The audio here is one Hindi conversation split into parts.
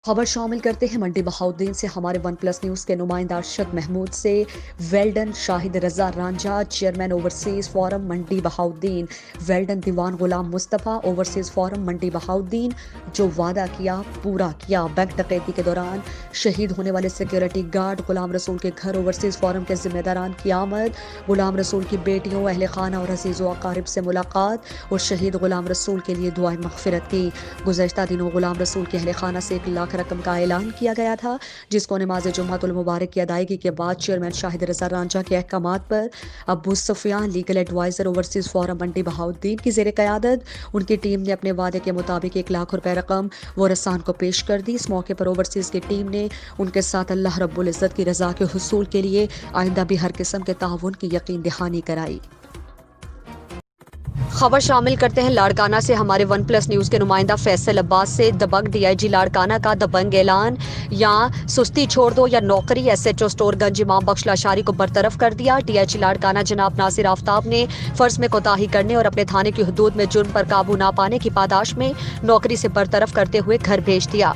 खबर शामिल करते हैं मंडी बहाउद्दीन से। हमारे वन प्लस न्यूज़ के नुमाइंदा अरशद महमूद से। वेल्डन शाहिद रजा Ranjha, chairman overseas forum Mandi Bahauddin. Well done दीवान गुलाम मुस्तफ़ा, ओवरसीज फोरम मंडी बहाउद्दीन। जो वादा किया पूरा किया। बैंक डकैती के दौरान शहीद होने वाले सिक्योरिटी गार्ड गुलाम रसूल के घर ओवरसीज फोरम के जिम्मेदारान की आमद। गुलाम रसूल की बेटियों, अहले खाना और अजीज़ अकारिब से मुलाकात और शहीद गुलाम रसूल के लिए दुआएं मगफिरत की। गुज़श्ता दिनों गुलाम रसूल के अहले खाना से 1 लाख रकम का ऐलान किया गया था, जिसको नमाज जुम्मतुल मुबारक की अदायगी के बाद चेयरमैन शाहिद रजा रांझा के अहकामात पर Abu Sufiyan legal adviser overseas forum Mandi Bahauddin की जेर क़यादत उनकी टीम ने अपने वादे के मुताबिक 1 लाख रुपए रकम वो रसान को पेश कर दी। इस मौके पर ओवरसीज की टीम ने उनके साथ अल्लाह रब्बुल इज़्ज़त की रजा के हुसूल के लिए आइंदा भी हर किस्म के ताउन की यकीन दहानी कराई। खबर शामिल करते हैं लाड़काना से। हमारे वन प्लस न्यूज़ के नुमाइंदा फैसल अब्बास से। दबंग डीआईजी लाड़काना का दबंग ऐलान, या सुस्ती छोड़ दो या नौकरी। एसएचओ स्टोरगंज इमाम बख्श लाशारी को बरतरफ कर दिया। डीआईजी लाड़काना जनाब नासिर आफ्ताब ने फर्ज में कोताही करने और अपने थाने की हदूद में जुर्म पर काबू ना पाने की पादाश में नौकरी से बरतरफ करते हुए घर भेज दिया।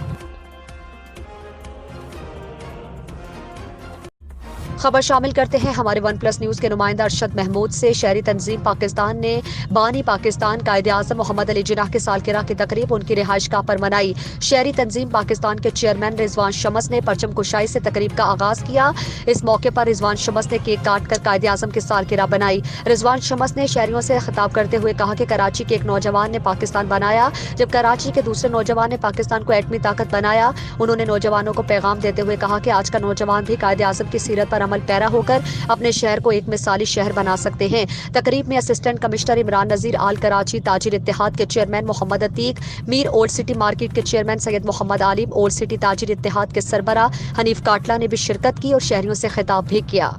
खबर शामिल करते हैं हमारे वन प्लस न्यूज़ के नुमाइंदा अरशद महमूद से। शहरी तंजीम पाकिस्तान ने बानी पाकिस्तान कायदे आज़म मोहम्मद अली जिन्नाह के सालगिरह की तकरीब उनकी रिहाइश गाह पर मनाई। शहरी तंजीम पाकिस्तान के चेयरमैन रिजवान शमस ने परचम कुशाई से तकरीब का आगाज किया। इस मौके पर रिजवान शमस ने केक काट कर कायदे आज़म की सालगिरह बनाई। रिजवान शमस ने शहरियों से खिताब करते हुए कहा कि कराची के एक नौजवान ने पाकिस्तान बनाया, जब कराची के दूसरे नौजवान ने पाकिस्तान को एटमी ताकत बनाया। उन्होंने नौजवानों को पैगाम देते हुए कहा कि आज का नौजवान भी कायदे आज़म की सीरत पर अमल पैरा होकर अपने शहर को एक मिसाली शहर बना सकते हैं। तकरीब में assistant commissioner Imran Nazir all Karachi, Tajir Ittehad के chairman Mohammad Atiq Mir, old city market के chairman Syed Mohammad Alim, old city Tajir Ittehad के सरबरा हनीफ काटला ने भी शिरकत की और शहरियों से खिताब भी किया।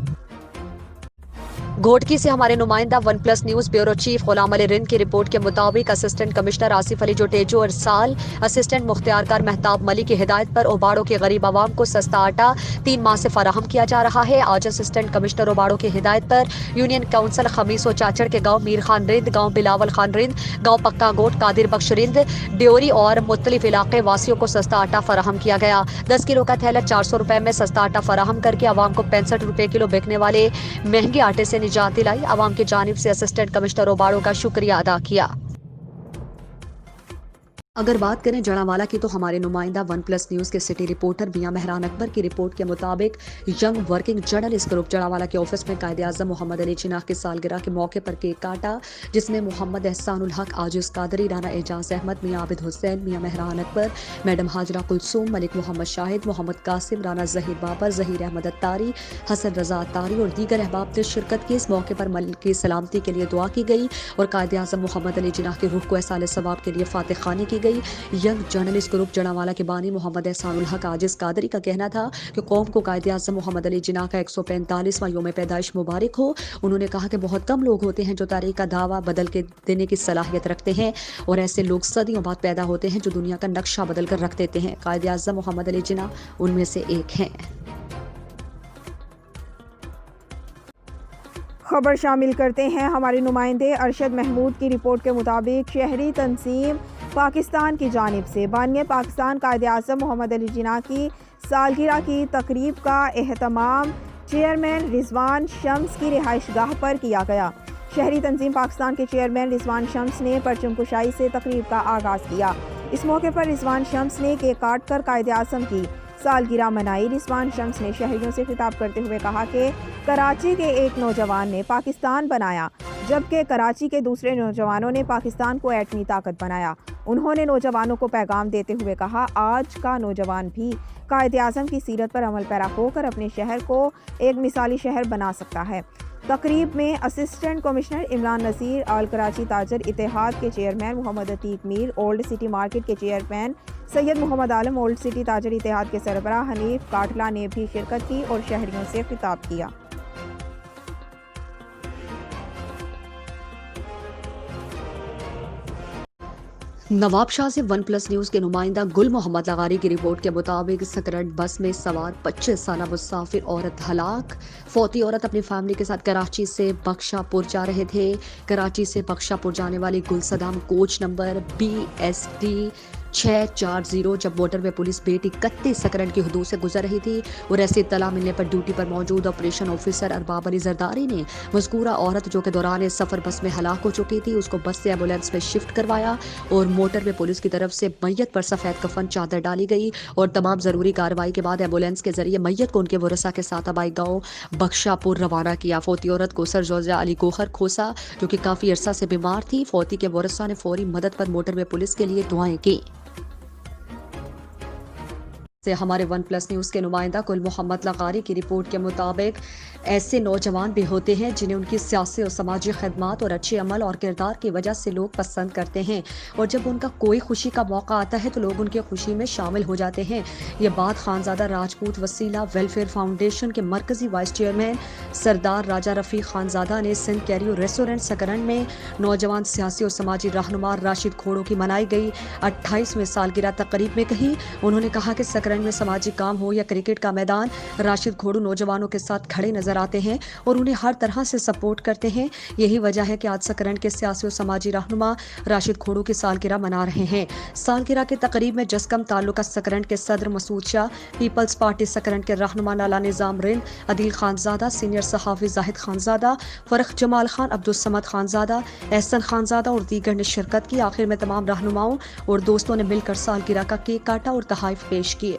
घोटकी से हमारे नुमाइंदा one plus news bureau chief Ghulam Ali Rind की रिपोर्ट के मुताबिक असिस्टेंट कमिश्नर आसिफ अली जोटेजो और साल असिस्टेंट मुख्तियारकार मेहताब मलिक की हिदायत पर ओबाड़ों के गरीब आवाम को सस्ता आटा 3 माह से फराहम किया जा रहा है। आज असिस्टेंट कमिश्नर ओबाड़ों की हिदायत पर यूनियन काउंसिल खमीस व चाचड़ के गाँव मीर खान रिंद, गाँव बिलावल खान रिंद, गाँव पक्का गोट, कादिर बख्श रिंद, ड्योरी और मुख्तलिफ इलाके वासियों को सस्ता आटा फराहम किया गया। 10 किलो का थैला 400 रुपए में सस्ता आटा फराहम करके आवाम को 65 रुपए किलो बिकने वाले महंगे आटे से निजात दिलाई। आवाम की जानिब से असिस्टेंट कमिश्नर ओबाड़ों का शुक्रिया अदा किया। अगर बात करें जड़ावाला की, तो हमारे नुमाइंदा वन प्लस न्यूज़ के सिटी रिपोर्टर मियां मेहरान अकबर की रिपोर्ट के मुताबिक young working journalist group Jaranwala के ऑफिस में कायदे आज़म मोहम्मद अली जिन्नाह की सालगिरह के मौके पर केक काटा, जिसमें मोहम्मद एहसानुल हक, आजिज कादरी, राना एजाज अहमद, मियां आबिद हुसैन, मियां मेहरान अकबर, मैडम हाजरा कुलसूम, मलिक मोहम्मद शाहिद, मोहम्मद कासिम, राना जहीर बाबर, जहीर अहमद अत्तारी, हसन रजा अत्तारी और दीगर अहबाब ने शिरकत की। इस मौके पर मलिक की सलामती के लिए दुआ की गई और कायदे आज़म मोहम्मद अली जिन्नाह की रूह को एहसाल सवाब के लिए फातिह खानी की गई। यंग जर्नलिस्ट ग्रुप जड़ावाला के बानी मोहम्मद एहसानुल हक, आजिज कादरी का कहना था कि कौम को कायदे आज़म मोहम्मद अली जिन्नाह का 145वां योम पैदाइश मुबारक हो। उन्होंने कहा कि बहुत कम लोग होते हैं जो तारीख का दावा बदल के देने की सलाहियत रखते हैं और ऐसे लोग सदियों बाद पैदा होते हैं जो दुनिया का नक्शा बदल कर रख देते हैं। कायदे आज़म मोहम्मद अली जिन्नाह उनमें से एक हैं। खबर शामिल करते हैं हमारे नुमाइंदे अरशद महमूद की रिपोर्ट के मुताबिक शहरी तंजीम पाकिस्तान की जानिब से बानिए पाकिस्तान कायदे आज़म मोहम्मद अली जिन्नाह की सालगिरह की तकरीब का एहतमाम चेयरमैन रिजवान शम्स की रिहाइश गाह पर किया गया। शहरी तंजीम पाकिस्तान के चेयरमैन रिजवान शम्स ने परचम कुशाई से तकरीब का आगाज़ किया। इस मौके पर रिजवान शम्स ने केक काट कर कायदे आज़म की सालगिरह मनाई। रिजवान शम्स ने शहरियों से खिताब करते हुए कहा कि कराची के एक नौजवान ने पाकिस्तान बनाया, जबकि कराची के दूसरे नौजवानों ने पाकिस्तान को एटमी ताकत बनाया। उन्होंने नौजवानों को पैगाम देते हुए कहा, आज का नौजवान भी कायदे आज़म की सीरत पर अमल पैरा होकर अपने शहर को एक मिसाली शहर बना सकता है। तकरीब में assistant commissioner Imran Nazir all Karachi, Tajir Ittehad के chairman Mohammad Atiq Mir, old city market के chairman Syed Mohammad Alam, old city Tajir Ittehad के सरबराह हनीफ काटला ने भी शिरकत की और शहरियों से खिताब किया। नवाबशाह से वन प्लस न्यूज़ के नुमाइंदा गुल मोहम्मद लगारी की रिपोर्ट के मुताबिक सकरट बस में सवार 25 साला मुसाफिर औरत हलाक। फौती औरत अपनी फैमिली के साथ कराची से बख्शापुर जा रहे थे। कराची से बख्शापुर जाने वाली गुलसदाम कोच नंबर BSD 640 जब मोटरवे पुलिस बेटी 31 सकरन की हदूद से गुजर रही थी और ऐसी इत्तला मिलने पर ड्यूटी पर मौजूद ऑपरेशन ऑफिसर अरबाब अली जरदारी ने मज़कूरा औरत जो कि दौरान सफ़र बस में हलाक हो चुकी थी उसको बस से एम्बुलेंस में शिफ्ट करवाया और मोटरवे पुलिस की तरफ से मैयत पर सफ़ेद कफन चादर डाली गई और तमाम ज़रूरी कार्रवाई के बाद एम्बुलेंस के जरिए मैयत को उनके वरसा के साथ आबाई गाँव बख्शापुर रवाना किया। फोती औरत को सरजोजा अली गोहर खोसा जो कि काफ़ी अरसा से बीमार थी। फोती के वरसा ने फौरी मदद पर मोटरवे पुलिस के लिए दुआएं की। से हमारे वन प्लस न्यूज़ के नुमाइंदा कुल मोहम्मद लगारी की रिपोर्ट के मुताबिक ऐसे नौजवान भी होते हैं जिन्हें उनकी सियासी और समाजी खदमात और अच्छे अमल और किरदार की वजह से लोग पसंद करते हैं और जब उनका कोई खुशी का मौका आता है तो लोग उनकी खुशी में शामिल हो जाते हैं। ये बात खानजादा राजपूत वसीला वेलफेयर फाउंडेशन के मरकजी वाइस चेयरमैन सरदार राजा रफ़ीक खानजादा ने सिंध कैरियो रेस्टोरेंट सकरन में नौजवान सियासी और समाजी रहनुमा राशिद खोड़ो की मनाई गई 28वें सालगिरह तकरीब में कही। उन्होंने कहा कि सकरन में समाजी काम हो या क्रिकेट का मैदान, राशिद खोड़ू नौजवानों के साथ खड़े नजर आते हैं और उन्हें हर तरह से सपोर्ट करते हैं। यही वजह है कि आज सकरन के सियासी और समाजी रहनुमा राशिद खोड़ू की सालगिरह मना रहे हैं। सालगिरह के तकरीब में जस्कम ताल्लुका सकरन के सदर मसूद शाह, पीपल्स पार्टी सकरन के रहनुमा लाला निजाम रिंद, अदील खानजादा, सीनियर सहाफ़ी जाहिद खानजादा, फरख जमाल खान, अब्दुल समद खानजादा, एहसन खानजादा और दीगर ने शिरकत की। आखिर में तमाम रहनुमाओं और दोस्तों ने मिलकर सालगिरह का केक काटा और तोहफे पेश किए।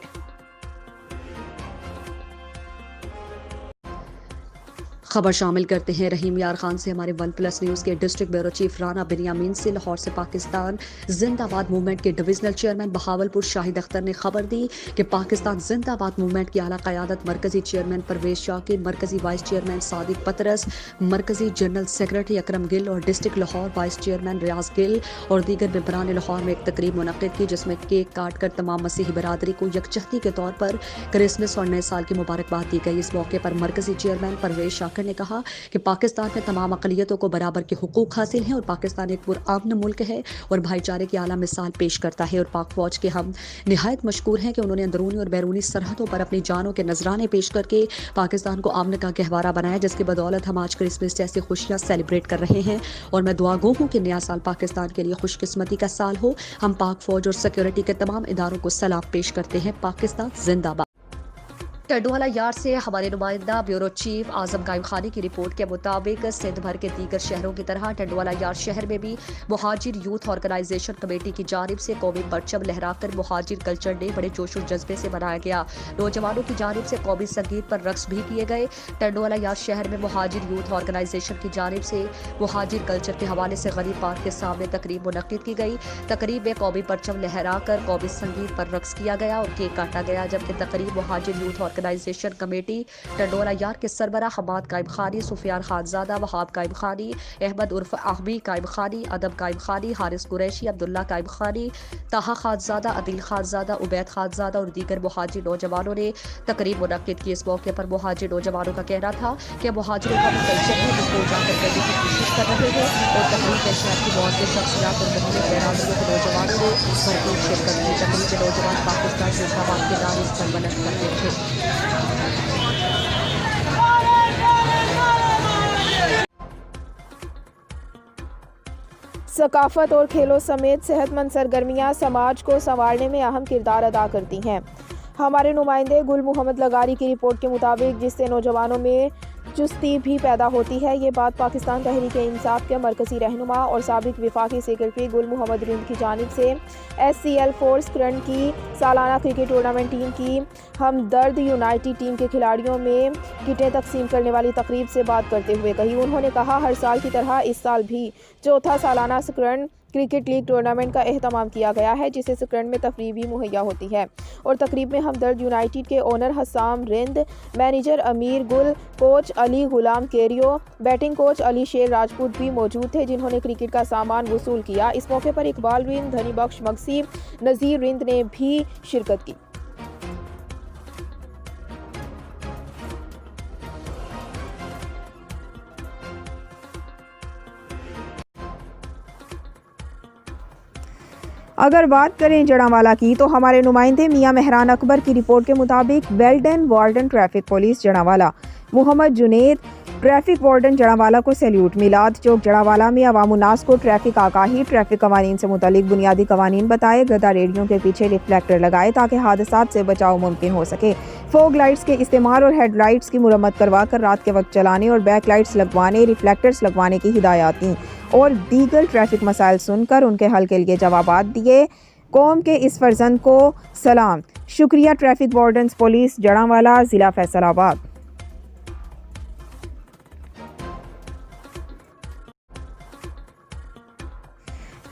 खबर शामिल करते हैं रहीम यार खान से। हमारे वन प्लस न्यूज़ के district bureau chief Rana Binyamin से लाहौर से पाकिस्तान जिंदाबाद मूवमेंट के डिविजनल चेयरमैन बहावलपुर शाहिद अख्तर ने खबर दी कि पाकिस्तान जिंदाबाद मूवमेंट की आला क़यादत मरकजी चेयरमैन परवेज शाकिर, मरकजी वाइस चेयरमैन सादिक पतरस, मरकजी जनरल सेक्रेटरी अकरम गिल और डिस्ट्रिक्ट लाहौर वाइस चेयरमैन रियाज गिल और दीगर मेंबरान लाहौर में एक तकरीब मुनक़्क़िद की जिसमें केक काट कर तमाम मसीही बरादरी को यकजहती के तौर पर क्रिसमस और नए साल की मुबारकबाद दी गई। इस मौके पर मरकजी चेयरमैन परवेज शाकिर ने कहा कि पाकिस्तान में तमाम अक़लियतों को बराबर के हुकूक हासिल हैं और पाकिस्तान एक पुरअमन मुल्क है और भाईचारे की आला मिसाल पेश करता है और पाक फौज के हम निहायत मशकूर हैं कि उन्होंने अंदरूनी और बैरूनी सरहदों पर अपनी जानों के नजराने पेश करके पाकिस्तान को अमन का गहवारा बनाया, जिसकी बदौलत हम आज क्रिसमस जैसी खुशियां सेलिब्रेट कर रहे हैं। और मैं दुआ गो हूँ कि नया साल पाकिस्तान के लिए खुशकिस्मती का साल हो। हम पाक फौज और सिक्योरिटी के तमाम इदारों को सलाम पेश करते हैं। पाकिस्तान जिंदाबाद। टंडोवाला यार से हमारे नुमाइंदा ब्यूरो चीफ आजम कायम खानी की रिपोर्ट के मुताबिक सिंध भर के दीगर शहरों की तरह टंडोवाला यार शहर में भी मुहाजिर यूथ ऑर्गेनाइजेशन कमेटी की जानिब से कौमी परचम लहराकर मुहाजिर कल्चर डे बड़े जोश और जज्बे से मनाया गया। नौजवानों की जानिब से कौमी संगीत पर रक्स भी किए गए। टंडोवाला यार शहर में मुहाजिर यूथ ऑर्गेनाइजेशन की जानिब से मुहाजिर कल्चर के हवाले से गरीब पार्क के सामने तकरीब मुनक़्क़िद की गई। तकरीब में कौमी परचम लहराकर कौमी संगीत पर रक्स किया गया और केक काटा गया, जबकि तकरीब मुहाजिर यूथ ऑर्गेनाइजेशन कमेटी टंडोला यार के सरबरा हमाद कायम खानी, सुफियान खानजादा, वहाब कायम खानी, अहमद उर्फ आहमी कायम खानी, अदब कायम खानी, हारिस कुरैशी, अब्दुल्ला कायम खानी, ताहा खानजादा, अदील खानजादा, उबैद खानजादा और दीगर मुहाजिर नौजवानों ने तकरीब मुनक़्क़िद की। इस मौके पर मुहाजिर नौजवानों का कहना था कि मुहाजिरों का कल्चर है जिसको उजागर करने की कोशिश कर रहे हैं और तकरीब में शहर की बहुत से शख्सियात और मुख्तलिफ बरादरियों के नौजवानों ने भरपूर शिरकत की। तकरीब में नौजवान पाकिस्तान जिंदाबाद के नारे सरबलंद करते थे। सकाफत और खेलों समेत सेहतमंद सरगर्मियाँ समाज को संवारने में अहम किरदार अदा करती हैं। हमारे नुमाइंदे गुल मोहम्मद लगारी की रिपोर्ट के मुताबिक जिससे नौजवानों में चुस्ती भी पैदा होती है। ये बात पाकिस्तान तहरीक इंसाफ के मरकजी रहनुमा और साबिक विफाकी सेक्रेटरी गुल मोहम्मद रिंद की जानिब से SCL फोर्स करंट की सालाना क्रिकेट टूर्नामेंट टीम की हमदर्द यूनाइटेड टीम के खिलाड़ियों में किटें तकसीम करने वाली तकरीब से बात करते हुए कही। उन्होंने कहा, हर साल की तरह इस साल भी चौथा सालाना सकरन क्रिकेट लीग टूर्नामेंट का एहतमाम किया गया है, जिससे सकरन में तफरीह भी मुहैया होती है। और तकरीब में हमदर्द यूनाइटेड के ओनर हसाम रिंद, मैनेजर अमीर गुल, कोच अली गुलाम केरियो, बैटिंग कोच अली शेर राजपूत भी मौजूद थे, जिन्होंने क्रिकेट का सामान वसूल किया। इस मौके पर इकबाल रिंद, धनी बख्श मगसी, नज़ीर रिंद ने भी शिरकत की। अगर बात करें जड़ांवाला की तो हमारे नुमाइंदे मियां मेहरान अकबर की रिपोर्ट के मुताबिक well done warden traffic police Jaranwala Mohammad Junaid traffic warden Jaranwala को सैल्यूट। मिलाद चौक जड़ावाला में अवामुन्नास को ट्रैफिक आगाही, ट्रैफिक कवानीन से मुतालिक बुनियादी कवानीन बताए। गदा रेडियो के पीछे रिफ्लेक्टर लगाए ताकि हादसात से बचाव मुमकिन हो सके। फोग लाइट्स के इस्तेमाल और हेडलाइट्स की मुरम्मत करवा कर रात के वक्त चलाने और बैक लाइट्स लगवाने, रिफ्लेक्टर्स लगवाने की हिदायत दी और दीगर ट्रैफिक मसाइल सुनकर उनके हल के लिए जवाबात दिए। कौम के इस फर्जंद को सलाम। शुक्रिया ट्रैफिक वार्डन्स पुलिस जड़ावाला, ज़िला फैसलाबाद।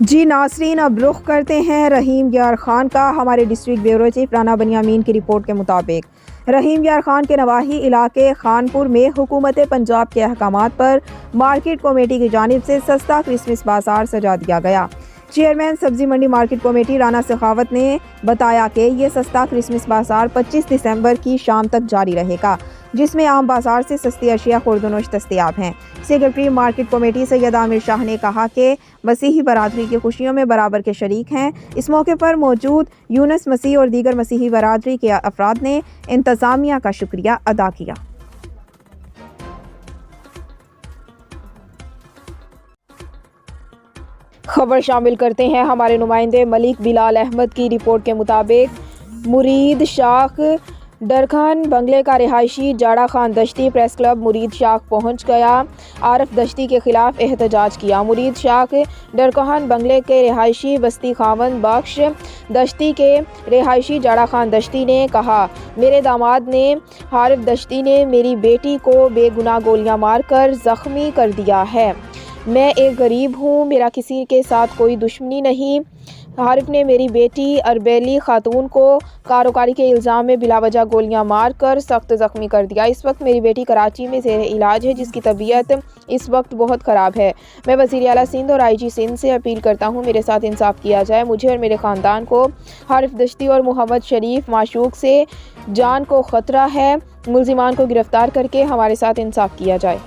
जी नासरीन, अब रुख करते हैं रहीम यार खान का। हमारे डिस्ट्रिक्ट ब्यूरो चीफ राना बनियामीन की रिपोर्ट के मुताबिक रहीम यार खान के नवाही इलाके खानपुर में हुकूमत पंजाब के अहकामात पर मार्केट कमेटी की जानिब से सस्ता क्रिसमस बाजार सजा दिया गया। चेयरमैन सब्जी मंडी मार्केट कमेटी राना सखावत ने बताया कि ये सस्ता क्रिसमस बाजार 25 दिसंबर की शाम तक जारी रहेगा, जिसमें आम बाजार से सस्ती अशिया खुर्दनोश दस्तयाब हैं। Secretary market committee Syed Aamir Shah ने कहा कि मसीही बरादरी की खुशियों में बराबर के शरीक हैं। इस मौके पर मौजूद यूनुस मसीह और दीगर मसीही बरादरी के अफराद ने इंतज़ामिया का शुक्रिया अदा किया। खबर शामिल करते हैं हमारे नुमाइंदे मलिक बिलाल अहमद की रिपोर्ट के मुताबिक मुरीद शाख डरखान बंगले का रिहायशी जाड़ा खान दश्ती प्रेस क्लब मुरीद शाख पहुंच गया। आरफ दश्ती के खिलाफ एहतजाज किया। मुरीद शाख डरखान बंगले के रिहायशी बस्ती खावन बख्श दश्ती के रिहायशी जाड़ा खान दश्ती ने कहा, मेरे दामाद ने हारिफ दश्ती ने मेरी बेटी को बेगुनाह गोलियां मारकर ज़ख्मी कर दिया है। मैं एक गरीब हूँ, मेरा किसी के साथ कोई दुश्मनी नहीं। हारिफ ने मेरी बेटी अरबेली खातून को कारोकारी के इल्ज़ाम में बिलावजह गोलियां मारकर सख्त ज़ख्मी कर दिया। इस वक्त मेरी बेटी कराची में ज़ेर इलाज है, जिसकी तबीयत इस वक्त बहुत ख़राब है। मैं वज़ीर आला सिंध और IG सिंध से अपील करता हूँ, मेरे साथ इंसाफ किया जाए। मुझे और मेरे ख़ानदान को हारिफ दश्ती और मोहम्मद शरीफ माशूक से जान को ख़तरा है। मुल्ज़िमान को गिरफ़्तार करके हमारे साथ इंसाफ किया जाए।